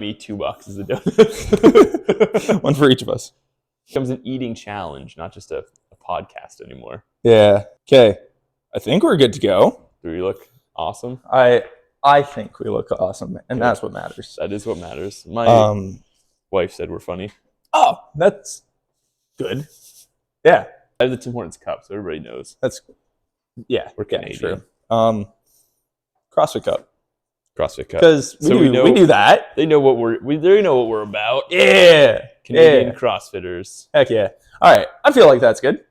Me 2 boxes of donuts. One for each of us. It becomes an eating challenge, not just a podcast anymore. Yeah. Okay. I think we're good to go. Do we look awesome? I think we look awesome, and that's what matters. That is what matters. My wife said we're funny. Oh, that's good. Yeah. I have the Tim Hortons cup, so everybody knows. We're Canadian. True. CrossFit Cup. CrossFit Cup. Because we do that. They know what we're about. Yeah. Canadian CrossFitters. Heck yeah. All right. I feel like that's good.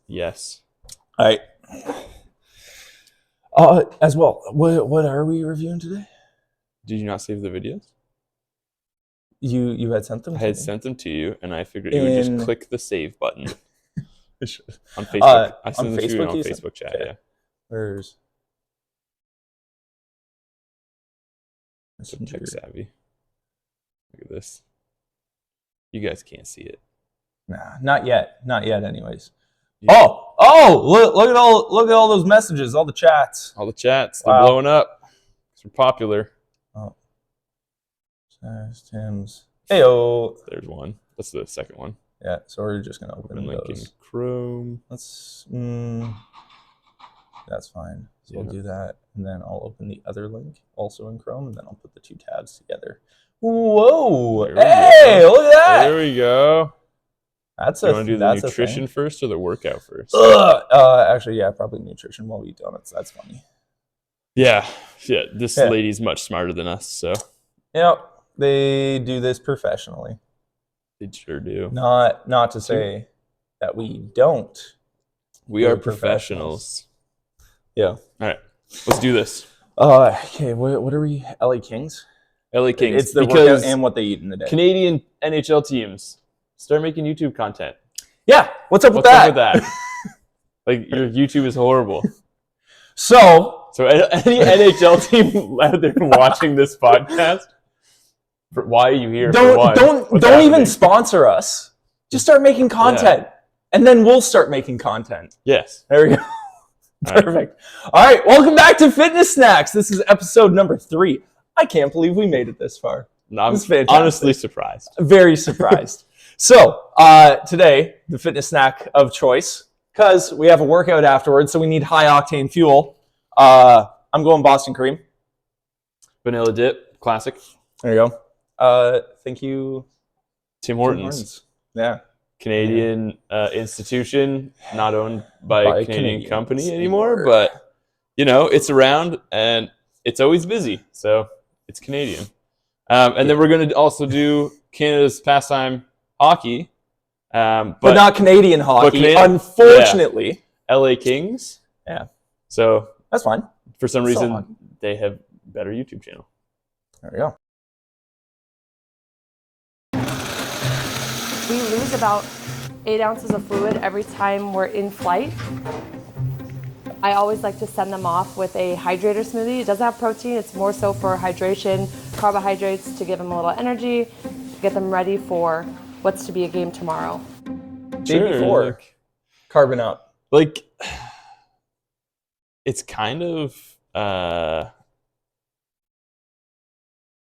Yes. All right. As well, what are we reviewing today? Did you not save the videos? You had sent them? I had sent them to you, and I figured you would just click the save button. On Facebook. I sent them to you on Facebook chat, okay. Yeah. Where's... Some tech savvy. Look at this. You guys can't see it. Nah, not yet. Not yet, anyways. Yeah. Look at all those messages, all the chats. All the chats, they're blowing up. They're popular. Oh. Tim's. Heyo. There's one. That's the second one. Yeah, so we're just gonna open link in those. Chrome. Let's. That's fine. So we'll do that, and then I'll open the other link also in Chrome, and then I'll put the two tabs together. Whoa! Hey, look at that! There we go. That's you want to do the nutrition first or the workout first? Actually, yeah, probably nutrition while we eat donuts. That's funny. Yeah. This lady's much smarter than us, so. Yep, they do this professionally. They sure do. Not to say that we don't. We are professionals. Yeah. All right, let's do this. Okay, what are we? LA Kings. LA Kings. It's the workout and what they eat in the day. Canadian NHL teams start making YouTube content. Yeah, what's up with that? Like, your YouTube is horrible. So any NHL team out there watching this podcast, why are you here? Don't even sponsor us. Just start making content, and then we'll start making content. Yes. There we go. Perfect. All right, welcome back to Fitness Snacks. This is episode number 3. I can't believe we made it this far. I'm honestly surprised. Very surprised. So today, the fitness snack of choice, because we have a workout afterwards, so we need high octane fuel. I'm going Boston cream. Vanilla dip, classic. There you go. Thank you, Tim Hortons. Yeah. Canadian institution, not owned by a Canadian company anymore, but it's around and it's always busy, so it's Canadian. And then we're going to also do Canada's pastime hockey, but not Canadian hockey. Unfortunately, LA Kings. Yeah, so that's fine. For some reason, they have better YouTube channel. There we go. We lose about 8 ounces of fluid every time we're in flight. I always like to send them off with a hydrator smoothie. It doesn't have protein, it's more so for hydration, carbohydrates to give them a little energy, get them ready for what's to be a game tomorrow. Day before, carbon up. Like, it's kind of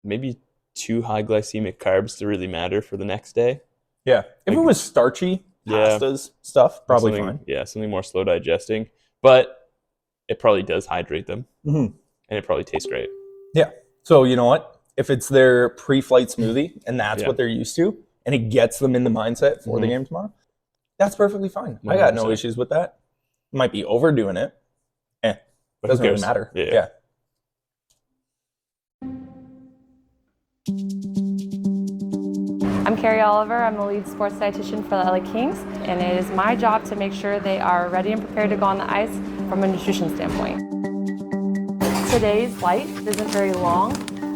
maybe too high glycemic carbs to really matter for the next day. Yeah, if it was starchy pastas stuff, probably fine. Yeah, something more slow digesting, but it probably does hydrate them, and it probably tastes great. Yeah. So you know what? If it's their pre-flight smoothie and that's what they're used to, and it gets them in the mindset for the game tomorrow, that's perfectly fine. 100%. I got no issues with that. Might be overdoing it. But doesn't really matter. Yeah. I'm Carrie Oliver. I'm the lead sports dietitian for the LA Kings, and it is my job to make sure they are ready and prepared to go on the ice from a nutrition standpoint. Today's flight isn't very long,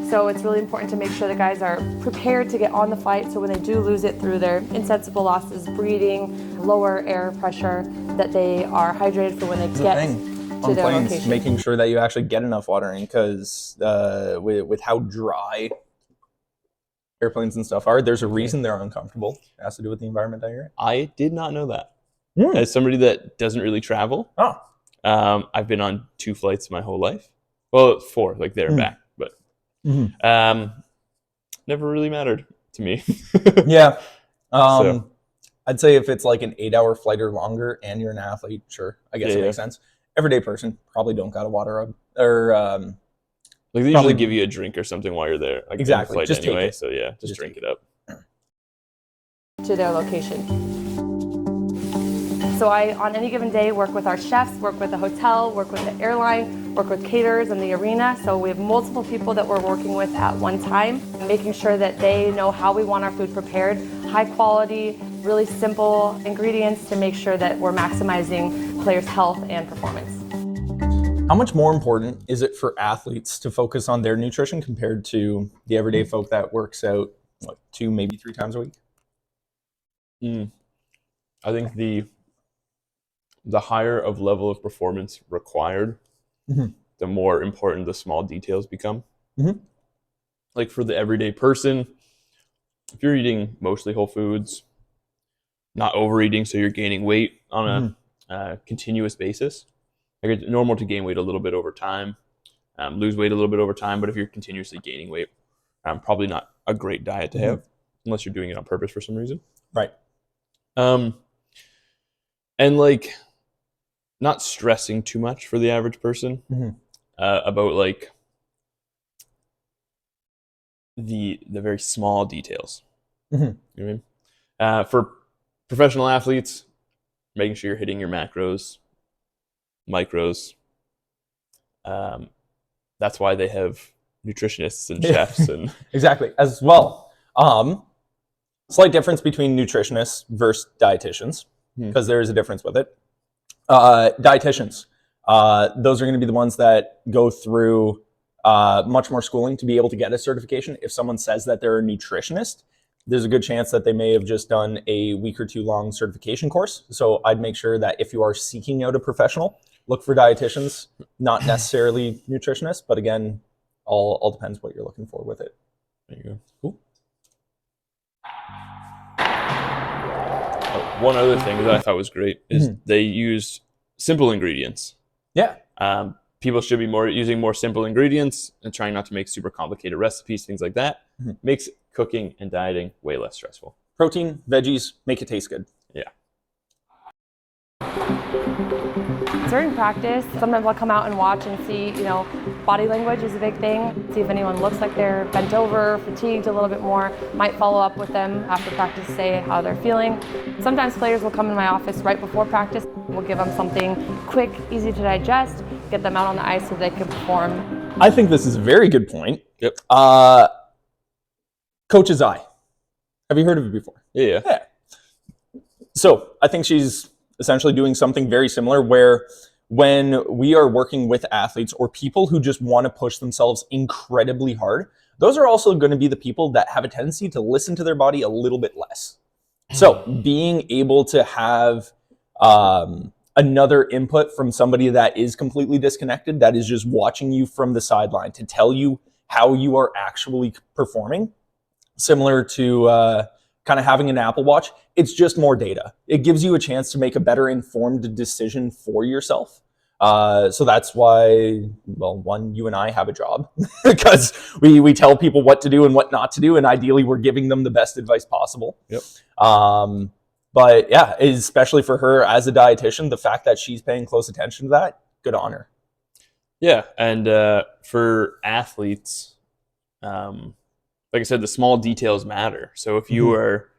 so it's really important to make sure the guys are prepared to get on the flight, so when they do lose it through their insensible losses, breathing, lower air pressure, that they are hydrated for when they get to their location. Making sure that you actually get enough water in, because with how dry airplanes and stuff are, there's a reason they're uncomfortable. It has to do with the environment that you're in. I did not know that. As somebody that doesn't really travel, I've been on 2 flights my whole life. Well, 4, like there and back. But never really mattered to me. Yeah. So. I'd say if it's like an 8-hour flight or longer and you're an athlete, sure, I guess it makes sense. Everyday person probably don't got a water up or like they usually give you a drink or something while you're there. Like exactly. Flight just anyway. take it. So yeah, just drink it up. To their location. So I, on any given day, work with our chefs, work with the hotel, work with the airline, work with caterers in the arena. So we have multiple people that we're working with at one time, making sure that they know how we want our food prepared, high quality, really simple ingredients to make sure that we're maximizing players' health and performance. How much more important is it for athletes to focus on their nutrition compared to the everyday folk that works out 2, maybe 3 times a week? I think the higher of level of performance required, the more important the small details become. Like for the everyday person, if you're eating mostly whole foods, not overeating so you're gaining weight on a continuous basis, like it's normal to gain weight a little bit over time, lose weight a little bit over time, but if you're continuously gaining weight, probably not a great diet to have unless you're doing it on purpose for some reason. Right. And like not stressing too much for the average person about like the very small details. You know what I mean? For professional athletes, making sure you're hitting your macros, micros. That's why they have nutritionists and chefs and exactly as well. Slight difference between nutritionists versus dietitians, because there is a difference with it. Dietitians, those are going to be the ones that go through much more schooling to be able to get a certification. If someone says that they're a nutritionist, there's a good chance that they may have just done a week or 2 long certification course. So I'd make sure that if you are seeking out a professional, look for dietitians, not necessarily nutritionists, but again, all depends what you're looking for with it. There you go. Cool. One other thing that I thought was great is they used simple ingredients. Yeah. People should be using more simple ingredients and trying not to make super complicated recipes, things like that. Makes cooking and dieting way less stressful. Protein, veggies, make it taste good. Yeah. During practice, sometimes I'll come out and watch and see, body language is a big thing. See if anyone looks like they're bent over, fatigued a little bit more. Might follow up with them after practice, say how they're feeling. Sometimes players will come in my office right before practice. We'll give them something quick, easy to digest, get them out on the ice so they can perform. I think this is a very good point. Yep. Coach's Eye. Have you heard of it before? Yeah. So I think she's essentially doing something very similar where when we are working with athletes or people who just want to push themselves incredibly hard, those are also going to be the people that have a tendency to listen to their body a little bit less. So being able to have another input from somebody that is completely disconnected, that is just watching you from the sideline to tell you how you are actually performing, similar to kind of having an Apple Watch, it's just more data. It gives you a chance to make a better informed decision for yourself. So that's why, well, one, you and I have a job because we tell people what to do and what not to do, and ideally we're giving them the best advice possible. Yep. But yeah, especially for her as a dietitian, the fact that she's paying close attention to that, good on her. Yeah, and for athletes, like I said, the small details matter. So if you are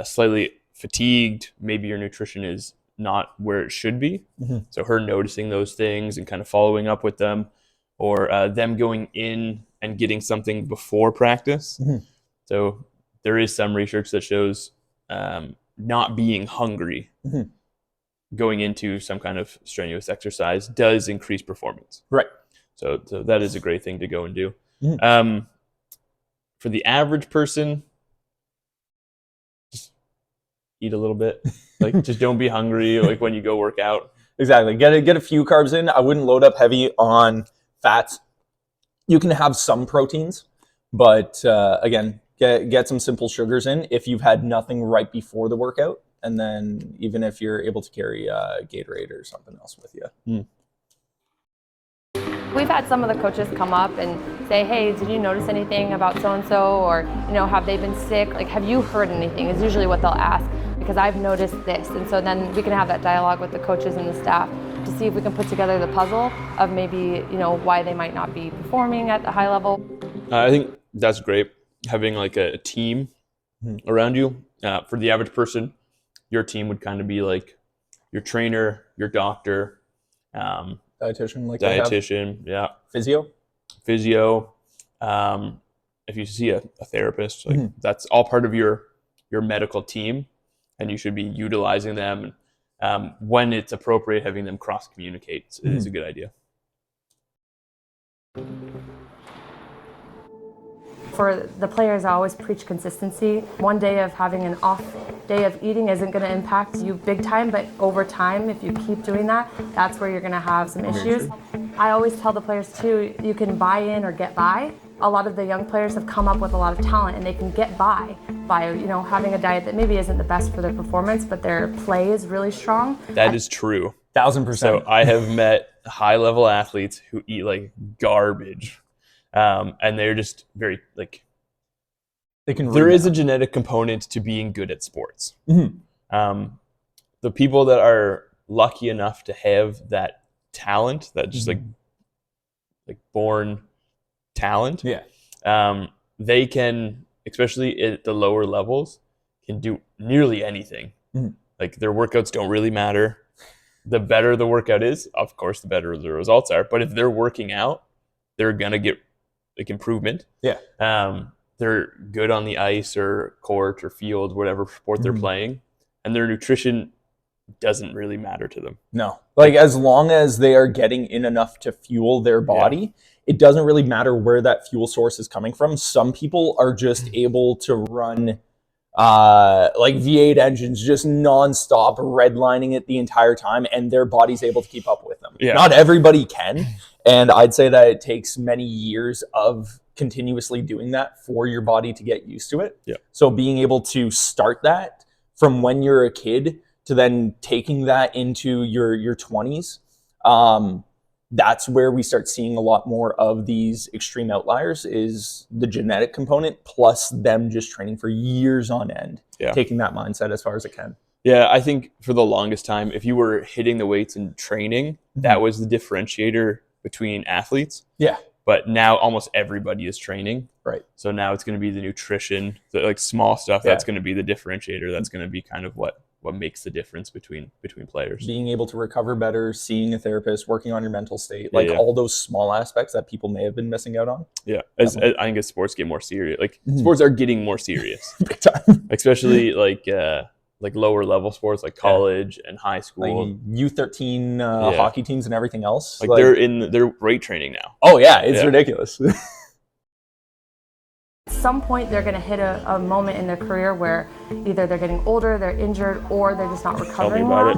slightly fatigued, maybe your nutrition is not where it should be. So her noticing those things and kind of following up with them, or them going in and getting something before practice. So there is some research that shows not being hungry going into some kind of strenuous exercise does increase performance. Right. So that is a great thing to go and do. For the average person, just eat a little bit. Like, just don't be hungry. Like when you go work out. Exactly. Get a few carbs in. I wouldn't load up heavy on fats. You can have some proteins, but again, get some simple sugars in if you've had nothing right before the workout, and then even if you're able to carry Gatorade or something else with you. We've had some of the coaches come up and say, hey, did you notice anything about so-and-so? Or, have they been sick? Like, have you heard anything? Is usually what they'll ask, because I've noticed this. And so then we can have that dialogue with the coaches and the staff to see if we can put together the puzzle of maybe, why they might not be performing at the high level. I think that's great, having like a team around you. For the average person, your team would kind of be like your trainer, your doctor, dietitian, yeah, physio. If you see a therapist, like that's all part of your medical team, and you should be utilizing them. When it's appropriate, having them cross communicate is a good idea. For the players, I always preach consistency. One day of having an off day of eating isn't going to impact you big time, but over time, if you keep doing that, that's where you're going to have some issues. I always tell the players too, you can buy in or get by. A lot of the young players have come up with a lot of talent, and they can get by having a diet that maybe isn't the best for their performance, but their play is really strong. That is true. 1000%. So I have met high-level athletes who eat like garbage. And they're just very like, there is a genetic component to being good at sports. The people that are lucky enough to have that talent, that just like born talent, they can, especially at the lower levels, can do nearly anything. Like their workouts don't really matter. The better the workout is, of course, the better the results are. But if they're working out, they're gonna get like improvement. They're good on the ice or court or field, whatever sport they're playing, and their nutrition doesn't really matter to them. No, like as long as they are getting in enough to fuel their body, it doesn't really matter where that fuel source is coming from. Some people are just able to run like V8 engines, just nonstop, redlining it the entire time, and their body's able to keep up with them. Not everybody can. And I'd say that it takes many years of continuously doing that for your body to get used to it. So being able to start that from when you're a kid to then taking that into your 20s, that's where we start seeing a lot more of these extreme outliers, is the genetic component plus them just training for years on end, taking that mindset as far as it can. Yeah, I think for the longest time, if you were hitting the weights and training, that was the differentiator between athletes. But now almost everybody is training. So now it's going to be the nutrition, the like small stuff, that's going to be the differentiator. That's going to be kind of what makes the difference between players. Being able to recover better, seeing a therapist, working on your mental state, all those small aspects that people may have been missing out on. I think as sports get more serious, like sports are getting more serious. Big time. Especially like lower level sports like college and high school, like U13 hockey teams and everything else. Like they're weight training now. Oh yeah, it's ridiculous. At some point, they're going to hit a moment in their career where either they're getting older, they're injured, or they're just not recovering well.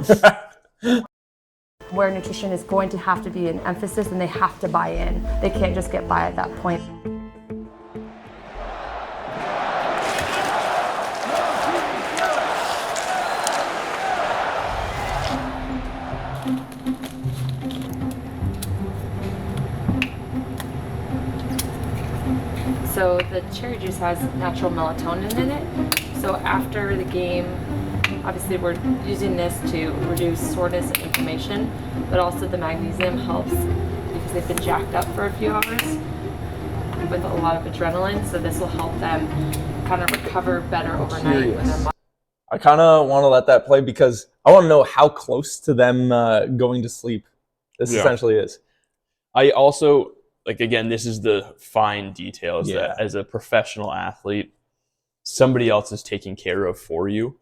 Where nutrition is going to have to be an emphasis, and they have to buy in. They can't just get by at that point. So the cherry juice has natural melatonin in it. So after the game, obviously we're using this to reduce soreness and inflammation, but also the magnesium helps because they've been jacked up for a few hours with a lot of adrenaline. So this will help them kind of recover better overnight. I kind of want to let that play because I want to know how close to them going to sleep this essentially is. I also, like, again, this is the fine details that as a professional athlete, somebody else is taking care of for you.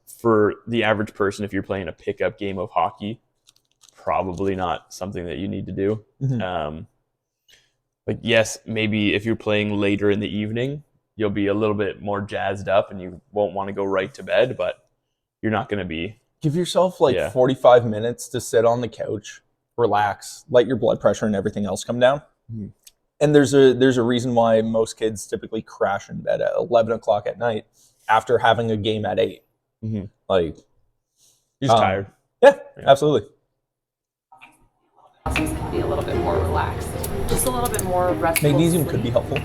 For the average person, if you're playing a pickup game of hockey, probably not something that you need to do. Like, yes, maybe if you're playing later in the evening, you'll be a little bit more jazzed up and you won't want to go right to bed, but you're not going to be. Give yourself like 45 minutes to sit on the couch, relax, let your blood pressure and everything else come down. And there's a reason why most kids typically crash in bed at 11 o'clock at night after having a game at 8. Like, you're just tired. Yeah, absolutely. muscles can be a little bit more relaxed. Just a little bit more restful. Magnesium sleep. could be helpful.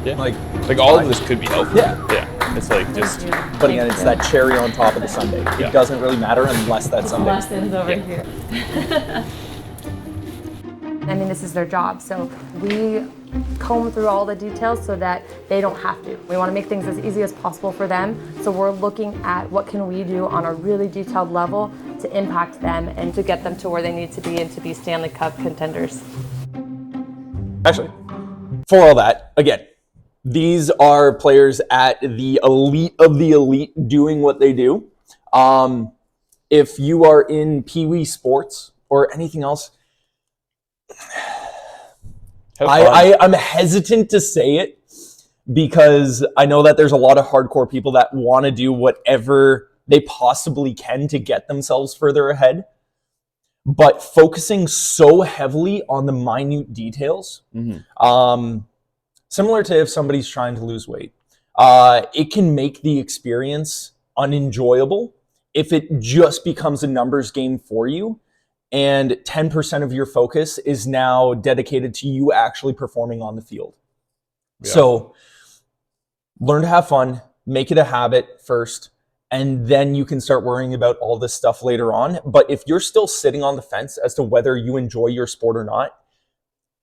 Yeah. Like all of this could be helpful. Yeah. Yeah. It's like just. But again, it's that cherry on top of the sundae. Yeah. It doesn't really matter unless that sundae. Lessons over here. I mean, this is their job, so we comb through all the details so that they don't have to. We want to make things as easy as possible for them, so we're looking at what can we do on a really detailed level to impact them and to get them to where they need to be and to be Stanley Cup contenders. Actually, for all that, again, these are players at the elite of the elite doing what they do. If you are in Pee Wee sports or anything else, I'm hesitant to say it because I know that there's a lot of hardcore people that want to do whatever they possibly can to get themselves further ahead. But focusing so heavily on the minute details, similar to if somebody's trying to lose weight, it can make the experience unenjoyable if it just becomes a numbers game for you. And 10% of your focus is now dedicated to you actually performing on the field. Yeah. So learn to have fun, make it a habit first, and then you can start worrying about all this stuff later on. But if you're still sitting on the fence as to whether you enjoy your sport or not,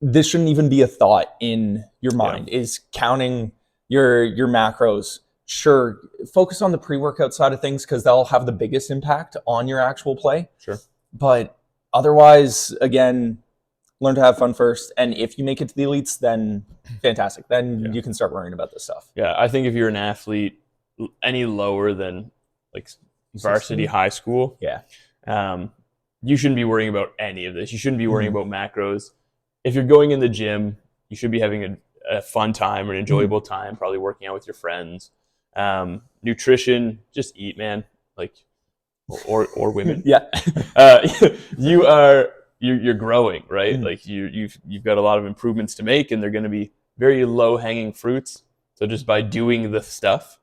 this shouldn't even be a thought in your mind, is counting your macros. Sure, focus on the pre-workout side of things because that'll have the biggest impact on your actual play. Sure. But otherwise, again, learn to have fun first. And if you make it to the elites, then fantastic. Then you can start worrying about this stuff. Yeah, I think if you're an athlete any lower than like varsity high school, you shouldn't be worrying about any of this. You shouldn't be worrying about macros. If you're going in the gym, you should be having a fun time or an enjoyable time, probably working out with your friends. Nutrition, just eat, man. Like, or women. You're growing, right? Like you've got a lot of improvements to make, and they're going to be very low hanging fruits. So just by doing the stuff,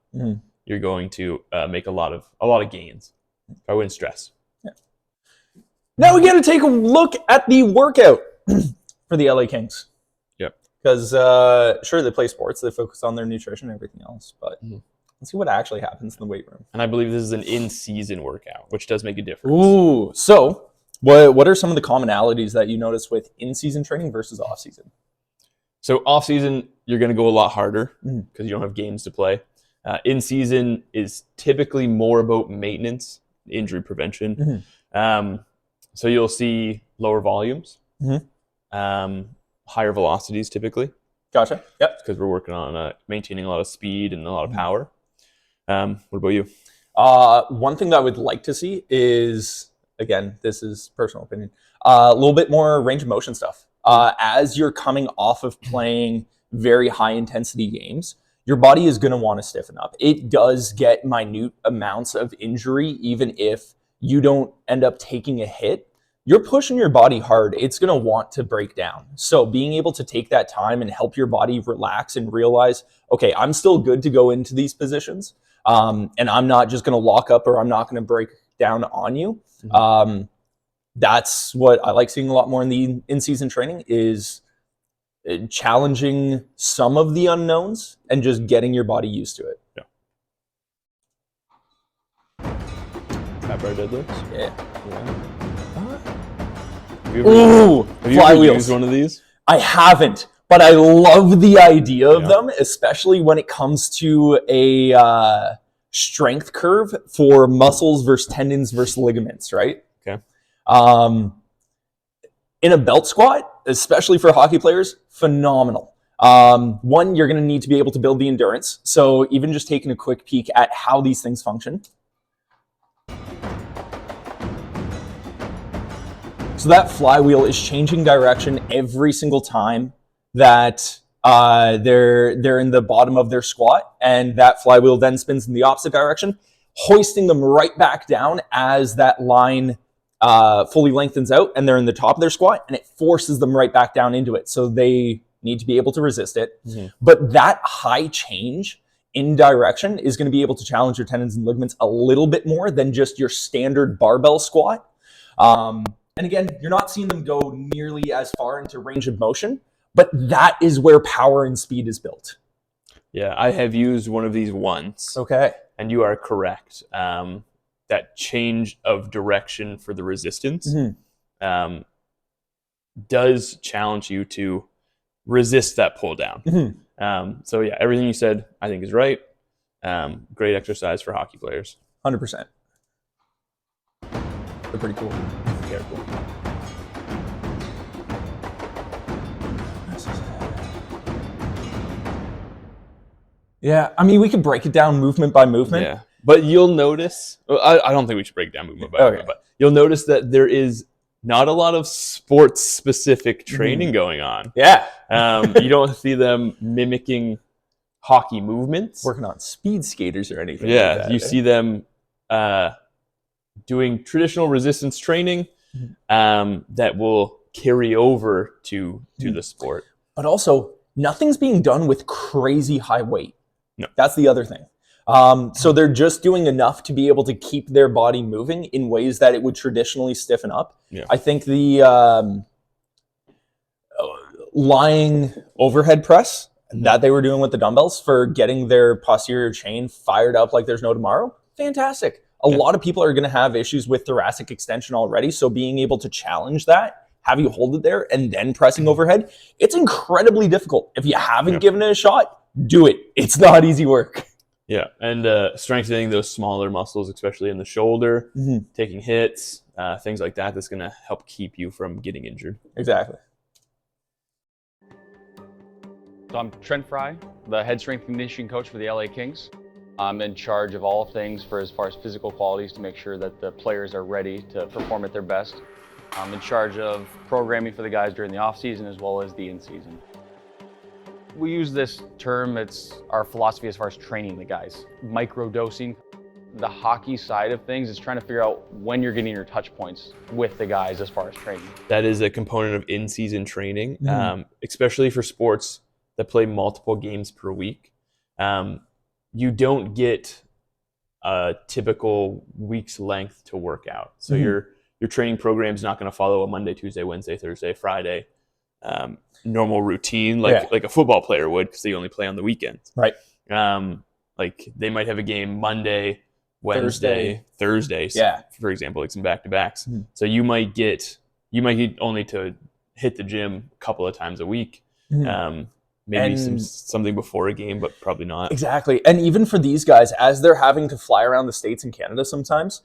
you're going to make a lot of gains. I wouldn't stress. Yeah. Now we got to take a look at the workout for the LA Kings. Yep. Because sure, they play sports, they focus on their nutrition and everything else, but let's see what actually happens in the weight room. And I believe this is an in-season workout, which does make a difference. Ooh, so what are some of the commonalities that you notice with in-season training versus off-season? So off-season, you're going to go a lot harder because you don't have games to play. In-season is typically more about maintenance, injury prevention. So you'll see lower volumes, higher velocities typically. Gotcha. Yep. Because we're working on maintaining a lot of speed and a lot of power. What about you? One thing that I would like to see is, again, this is personal opinion, a little bit more range of motion stuff. As you're coming off of playing very high intensity games, your body is going to want to stiffen up. It does get minute amounts of injury, even if you don't end up taking a hit. You're pushing your body hard. It's going to want to break down. So being able to take that time and help your body relax and realize, okay, I'm still good to go into these positions. And I'm not just going to lock up or I'm not going to break down on you. That's what I like seeing a lot more in the in-season training is challenging some of the unknowns and just getting your body used to it. Yeah. Fat bar deadlifts? Yeah. Have you ever used one of these? I haven't, but I love the idea of them, especially when it comes to a strength curve for muscles versus tendons versus ligaments, right? Okay. In a belt squat, especially for hockey players, phenomenal. One, you're going to need to be able to build the endurance. So even just taking a quick peek at how these things function. So that flywheel is changing direction every single time that they're in the bottom of their squat, and that flywheel then spins in the opposite direction, hoisting them right back down as that line fully lengthens out and they're in the top of their squat, and it forces them right back down into it. So they need to be able to resist it. But that high change in direction is going to be able to challenge your tendons and ligaments a little bit more than just your standard barbell squat. And again, you're not seeing them go nearly as far into range of motion, but that is where power and speed is built. Yeah, I have used one of these once. Okay. And you are correct. That change of direction for the resistance does challenge you to resist that pull down. So yeah, everything you said I think is right. Great exercise for hockey players. 100%. They're pretty cool. Very cool. Yeah, I mean, we could break it down movement by movement. Yeah, but you'll notice, I don't think we should break down movement by movement, but you'll notice that there is not a lot of sports-specific training going on. Yeah. You don't see them mimicking hockey movements. Working on speed skaters or anything Yeah, like that, you see them doing traditional resistance training that will carry over to the sport. But also, nothing's being done with crazy high weight. No. That's the other thing. So they're just doing enough to be able to keep their body moving in ways that it would traditionally stiffen up. Yeah. I think the lying overhead press that they were doing with the dumbbells for getting their posterior chain fired up like there's no tomorrow, fantastic. A lot of people are going to have issues with thoracic extension already, so being able to challenge that, have you hold it there, and then pressing overhead, it's incredibly difficult. If you haven't given it a shot, do it. It's not easy work. Yeah, and strengthening those smaller muscles, especially in the shoulder, taking hits, things like that, that's going to help keep you from getting injured. Exactly. So I'm Trent Fry, the head strength and conditioning coach for the LA Kings. I'm in charge of all things for as far as physical qualities to make sure that the players are ready to perform at their best. I'm in charge of programming for the guys during the off-season as well as the in-season. We use this term, it's our philosophy as far as training the guys. Micro-dosing. The hockey side of things is trying to figure out when you're getting your touch points with the guys as far as training. That is a component of in-season training, especially for sports that play multiple games per week. You don't get a typical week's length to work out. So your training program is not going to follow a Monday, Tuesday, Wednesday, Thursday, Friday normal routine like a football player would, because they only play on the weekends. Right. Like they might have a game Monday, Wednesday, Thursday. For example, like some back-to-backs. So you might get only to hit the gym a couple of times a week. Maybe something before a game, but probably not. Exactly. And even for these guys, as they're having to fly around the States and Canada sometimes,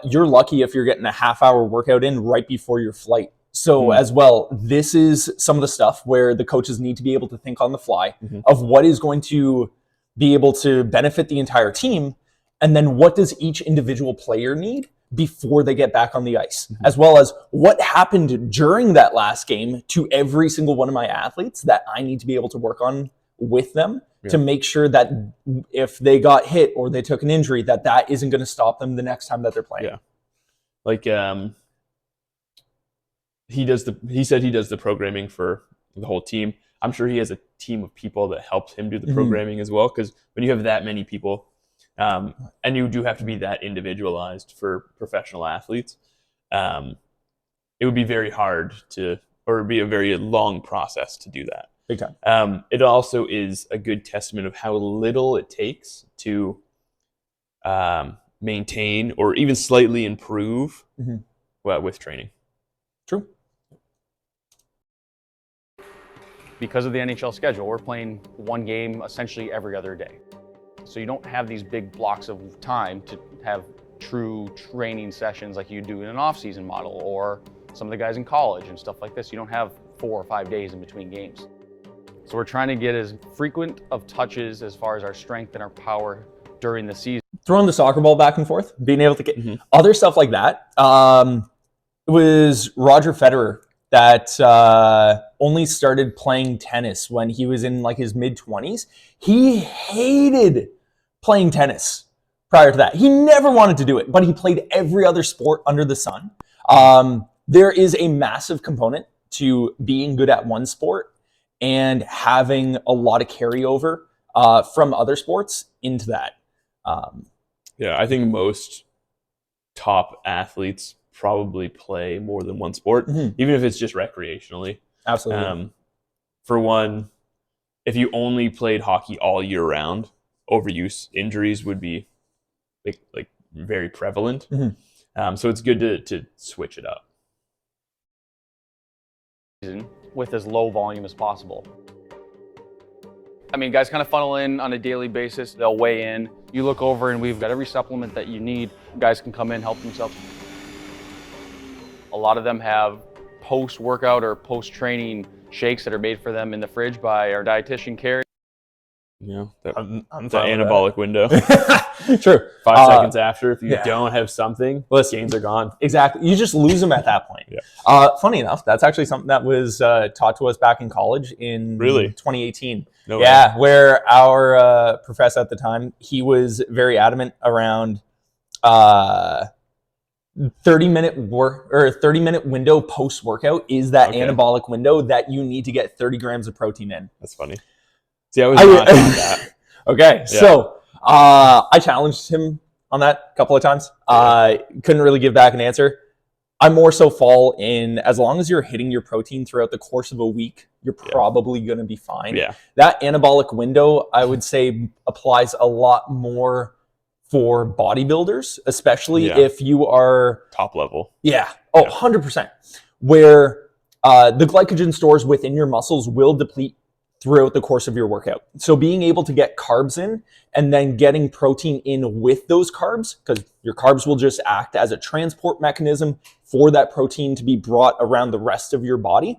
you're lucky if you're getting a half-hour workout in right before your flight. So as well, this is some of the stuff where the coaches need to be able to think on the fly of what is going to be able to benefit the entire team, and then what does each individual player need before they get back on the ice, as well as what happened during that last game to every single one of my athletes that I need to be able to work on with them to make sure that if they got hit or they took an injury, that isn't going to stop them the next time that they're playing. Yeah. Like he said he does the programming for the whole team. I'm sure he has a team of people that helps him do the programming as well, because when you have that many people, and you do have to be that individualized for professional athletes, it would be very hard or it would be a very long process to do that. Big time. It also is a good testament of how little it takes to maintain or even slightly improve with training. True. Because of the NHL schedule, we're playing one game essentially every other day. So you don't have these big blocks of time to have true training sessions like you do in an off-season model, or some of the guys in college and stuff like this. You don't have 4 or 5 days in between games. So we're trying to get as frequent of touches as far as our strength and our power during the season. Throwing the soccer ball back and forth, being able to get other stuff like that. It was Roger Federer that only started playing tennis when he was in like his mid-20s. He hated playing tennis prior to that. He never wanted to do it, but he played every other sport under the sun. There is a massive component to being good at one sport and having a lot of carryover from other sports into that. Yeah, I think most top athletes probably play more than one sport, even if it's just recreationally. Absolutely. For one, if you only played hockey all year round, overuse injuries would be like very prevalent. So it's good to switch it up. With as low volume as possible. I mean, guys kind of funnel in on a daily basis. They'll weigh in. You look over and we've got every supplement that you need. Guys can come in, help themselves. A lot of them have post-workout or post-training shakes that are made for them in the fridge by our dietitian, Carrie. The I'm anabolic window. True. 5 seconds after, if you don't have something, gains are gone. Exactly. You just lose them at that point. Funny enough, that's actually something that was taught to us back in college in 2018. Where our professor at the time, he was very adamant around 30-minute window post-workout is that anabolic window that you need to get 30 grams of protein in. That's funny. See, I was not doing that. Okay, so I challenged him on that a couple of times. Couldn't really give back an answer. I more so fall in, as long as you're hitting your protein throughout the course of a week, you're probably going to be fine. That anabolic window, I would say, applies a lot more for bodybuilders, especially if you are top level. 100%. Where the glycogen stores within your muscles will deplete throughout the course of your workout. So being able to get carbs in and then getting protein in with those carbs, because your carbs will just act as a transport mechanism for that protein to be brought around the rest of your body.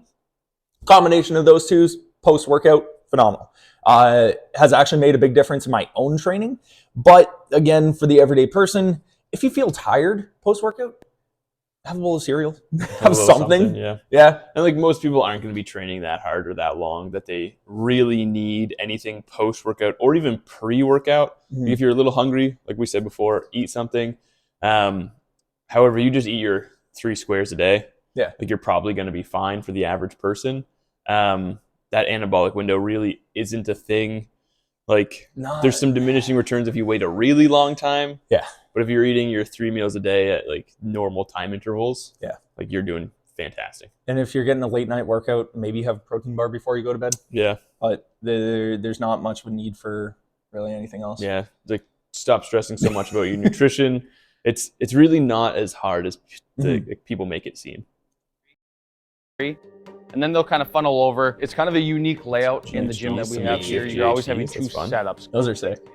Combination of those two post-workout, phenomenal. Has actually made a big difference in my own training. But again, for the everyday person, if you feel tired post-workout, have a bowl of cereal, have something. And like most people aren't going to be training that hard or that long that they really need anything post-workout or even pre-workout. If you're a little hungry, like we said before, eat something. However, you just eat your 3 squares a day. Like you're probably going to be fine for the average person. That anabolic window really isn't a thing. Like there's some diminishing returns if you wait a really long time. But if you're eating your 3 meals a day at like normal time intervals, like you're doing fantastic. And if you're getting a late night workout, maybe have a protein bar before you go to bed. But there's not much of a need for really anything else. Like stop stressing so much about your nutrition. It's really not as hard as people make it seem. And then they'll kind of funnel over. It's kind of a unique layout in the gym that we have here. You're always having 2 setups. Those are sick.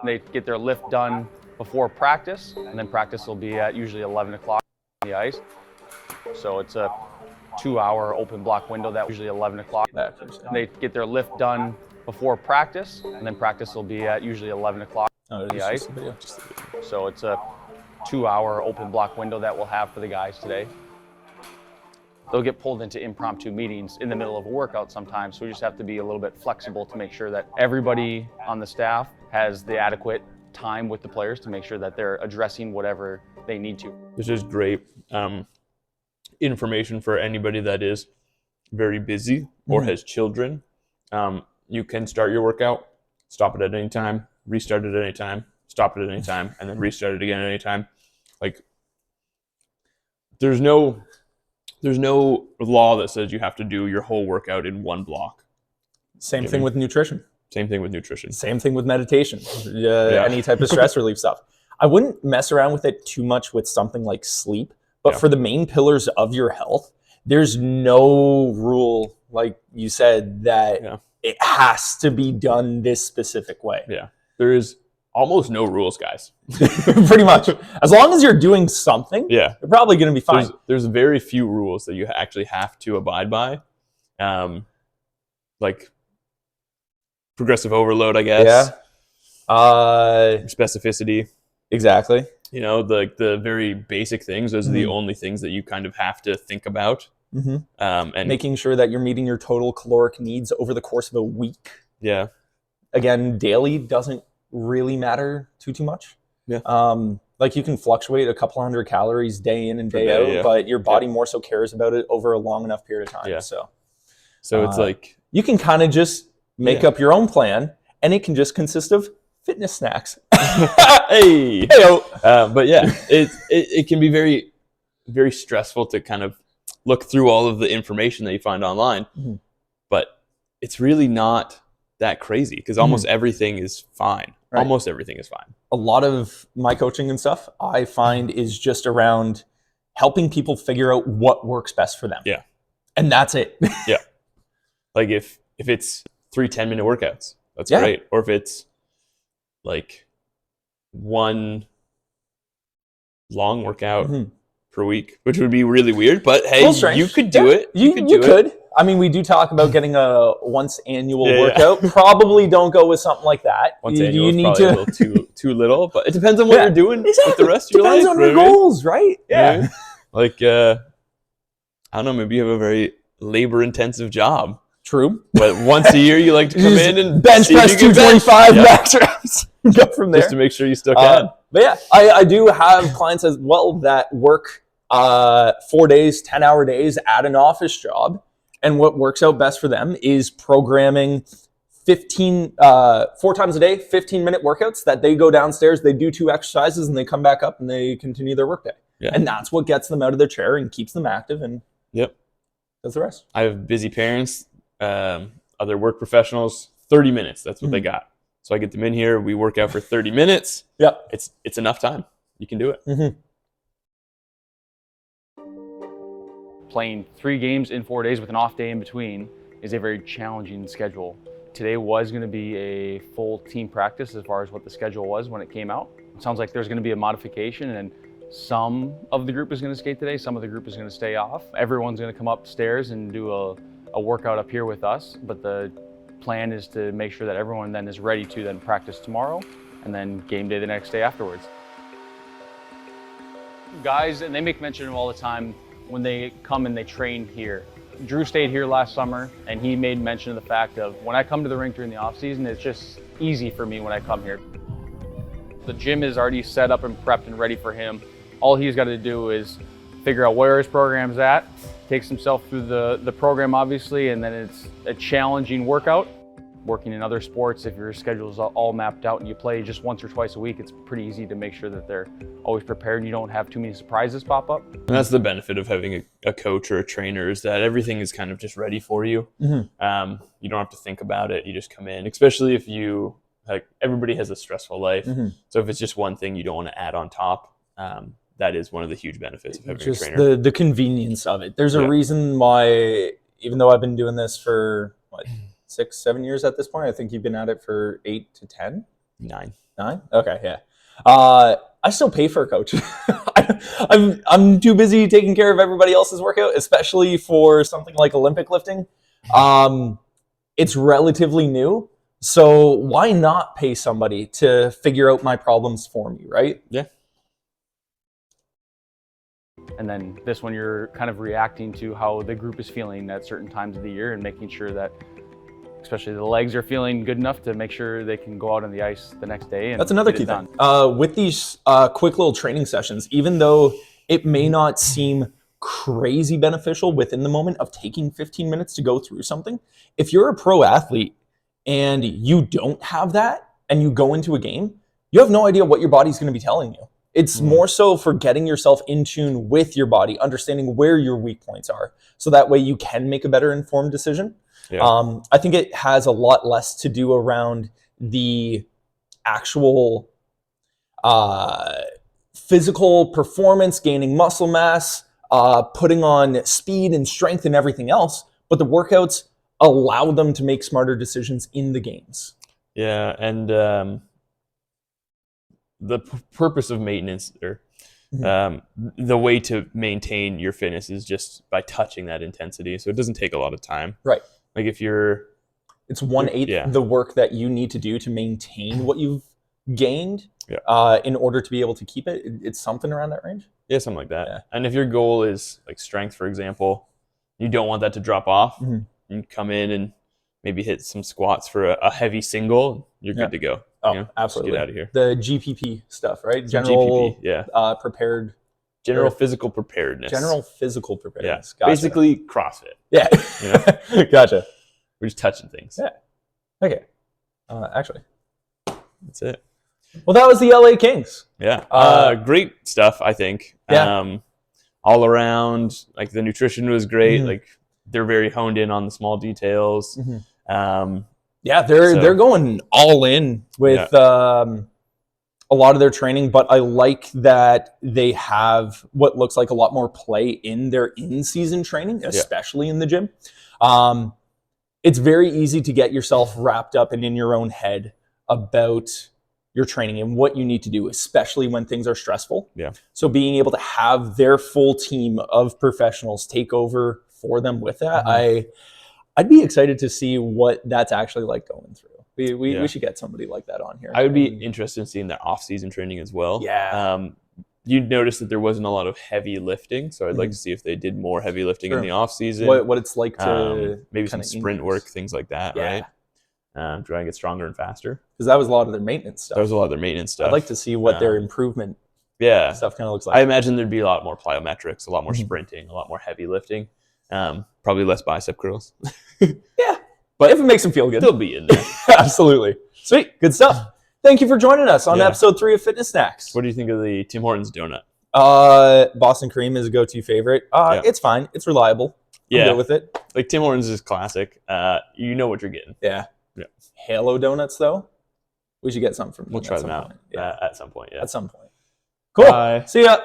They get their lift done before practice, and then practice will be at usually 11 o'clock on the ice. So it's a 2-hour open block window that usually 11 o'clock. They get their lift done before practice, and then practice will be at usually 11 o'clock on the ice. So it's a 2-hour open block window that we'll have for the guys today. They'll get pulled into impromptu meetings in the middle of a workout sometimes, so we just have to be a little bit flexible to make sure that everybody on the staff has the adequate time with the players to make sure that they're addressing whatever they need to. This is great information for anybody that is very busy or has children. You can start your workout, stop it at any time, restart it at any time, stop it at any time, and then restart it again at any time. Like there's no law that says you have to do your whole workout in one block. Same thing with nutrition. Same thing with nutrition. Same thing with meditation. Any type of stress relief stuff. I wouldn't mess around with it too much with something like sleep, but for the main pillars of your health, there's no rule, like you said, that it has to be done this specific way. There is almost no rules, guys. Pretty much. As long as you're doing something, you're probably going to be fine. There's very few rules that you actually have to abide by. Like progressive overload, I guess. Specificity. Exactly. You know, the very basic things. Those are the only things that you kind of have to think about. And making sure that you're meeting your total caloric needs over the course of a week. Again, daily doesn't really matter too much. Like you can fluctuate a couple hundred calories day in and day out, but your body more so cares about it over a long enough period of time. So it's like you can kind of just make up your own plan, and it can just consist of fitness snacks. But yeah, it can be very, very stressful to kind of look through all of the information that you find online. Mm-hmm. But it's really not that crazy because almost everything is fine. Right. Almost everything is fine. A lot of my coaching and stuff I find is just around helping people figure out what works best for them. Yeah. And that's it. Yeah. Like if it's 3 10-minute workouts, that's Yeah. great. Or if it's like one long workout per week, which would be really weird, but hey, Full strength. you could do Yeah. it. You do it. could. I mean, we do talk about getting a once annual Yeah, yeah. workout. Probably don't go with something like that. Once you annual is need probably to. a little too little, but it depends on what Yeah. you're doing Exactly. with the rest of your Depends life. on your you know what I mean? goals, right? Yeah. Like, I don't know, maybe you have a very labor-intensive job, True. but once a year you like to come Just in and bench see if press you can bench. 225 Yeah. max reps. Go from there. Just to make sure you still can. But yeah, I do have clients as well that work 4 days, 10-hour days at an office job. And what works out best for them is programming 4 times a day, 15-minute workouts that they go downstairs, they do 2 exercises, and they come back up and they continue their workday. Yeah. And that's what gets them out of their chair and keeps them active and Yep. does the rest. I have busy parents, other work professionals, 30 minutes. That's what they got. So I get them in here. We work out for 30 minutes. Yep. It's enough time. You can do it. Mm-hmm. Playing 3 games in 4 days with an off day in between is a very challenging schedule. Today was going to be a full team practice as far as what the schedule was when it came out. It sounds like there's going to be a modification, and some of the group is going to skate today, some of the group is going to stay off. Everyone's going to come upstairs and do a workout up here with us, but the plan is to make sure that everyone then is ready to then practice tomorrow and then game day the next day afterwards. Guys, and they make mention of all the time when they come and they train here. Drew stayed here last summer, and he made mention of the fact of when I come to the rink during the off season, it's just easy for me when I come here. The gym is already set up and prepped and ready for him. All he's got to do is figure out where his program's at, takes himself through the program obviously, and then it's a challenging workout. Working in other sports, if your schedule is all mapped out and you play just once or twice a week, it's pretty easy to make sure that they're always prepared and you don't have too many surprises pop up. And that's the benefit of having a coach or a trainer, is that everything is kind of just ready for you. Mm-hmm. You don't have to think about it. You just come in, especially if you, like, everybody has a stressful life. Mm-hmm. So if it's just one thing you don't want to add on top, that is one of the huge benefits of having Just a trainer. the convenience of it. There's a Yeah. reason why, even though I've been doing this for 6-7 years at this point, I think you've been at it for 8 to 10. 9. 9? Okay, yeah. I still pay for a coach. I'm too busy taking care of everybody else's workout, especially for something like Olympic lifting. It's relatively new, so why not pay somebody to figure out my problems for me, right? Yeah. And then this one, you're kind of reacting to how the group is feeling at certain times of the year and making sure that especially the legs are feeling good enough to make sure they can go out on the ice the next day. And that's another get key it done. thing. With these quick little training sessions, even though it may not seem crazy beneficial within the moment of taking 15 minutes to go through something, if you're a pro athlete and you don't have that and you go into a game, you have no idea what your body's going to be telling you. It's more so for getting yourself in tune with your body, understanding where your weak points are, so that way you can make a better informed decision. Yeah. I think it has a lot less to do around the actual physical performance, gaining muscle mass, putting on speed and strength and everything else, but the workouts allow them to make smarter decisions in the games. Yeah, and the purpose of maintenance, or the way to maintain your fitness, is just by touching that intensity. So it doesn't take a lot of time. Right. Like if you're... It's 1/8 Yeah. the work that you need to do to maintain what you've gained in order to be able to keep it. It's something around that range. Yeah, something like that. Yeah. And if your goal is like strength, for example, you don't want that to drop off. Mhm. You come in and maybe hit some squats for a heavy single. You're good to go. Oh, you know? Just absolutely. get out of here. The GPP stuff, right? Some General GPP, yeah. Prepared. General physical preparedness. General physical Yeah. preparedness. Gotcha. Basically CrossFit. Yeah. You Gotcha. We're just touching things. Yeah. Okay. Actually. That's it. Well, that was the LA Kings. Yeah. Great stuff, I think. Yeah. all around, like the nutrition was great. Mhm. Like they're very honed in on the small details. Yeah, they're going all in with a lot of their training, but I like that they have what looks like a lot more play in their in-season training, especially in the gym. It's very easy to get yourself wrapped up and in your own head about your training and what you need to do, especially when things are stressful. Yeah. So being able to have their full team of professionals take over for them with that, I'd be excited to see what that's actually like going through. We should get somebody like that on here. I would be interested in seeing their off-season training as well. Yeah. You'd notice that there wasn't a lot of heavy lifting, so I'd like to see if they did more heavy lifting in the off-season. What it's like to maybe some sprint work, things like that, right? Try and get stronger and faster. Because that was a lot of their maintenance stuff. That was a lot of their maintenance stuff. I'd like to see what their improvement stuff kind of looks like. I imagine there'd be a lot more plyometrics, a lot more sprinting, a lot more heavy lifting. Probably less bicep curls. Yeah. But if it makes them feel good. They'll be in there. Absolutely. Sweet. Good stuff. Thank you for joining us on episode 3 of Fitness Snacks. What do you think of the Tim Hortons donut? Boston Cream is a go-to favorite. It's fine. It's reliable. I'm good with it. Like Tim Hortons is classic. You know what you're getting. Yeah. Halo Donuts, though, we should get something from them. We'll try them out at some point. Yeah. At some point. Cool. Bye. See ya.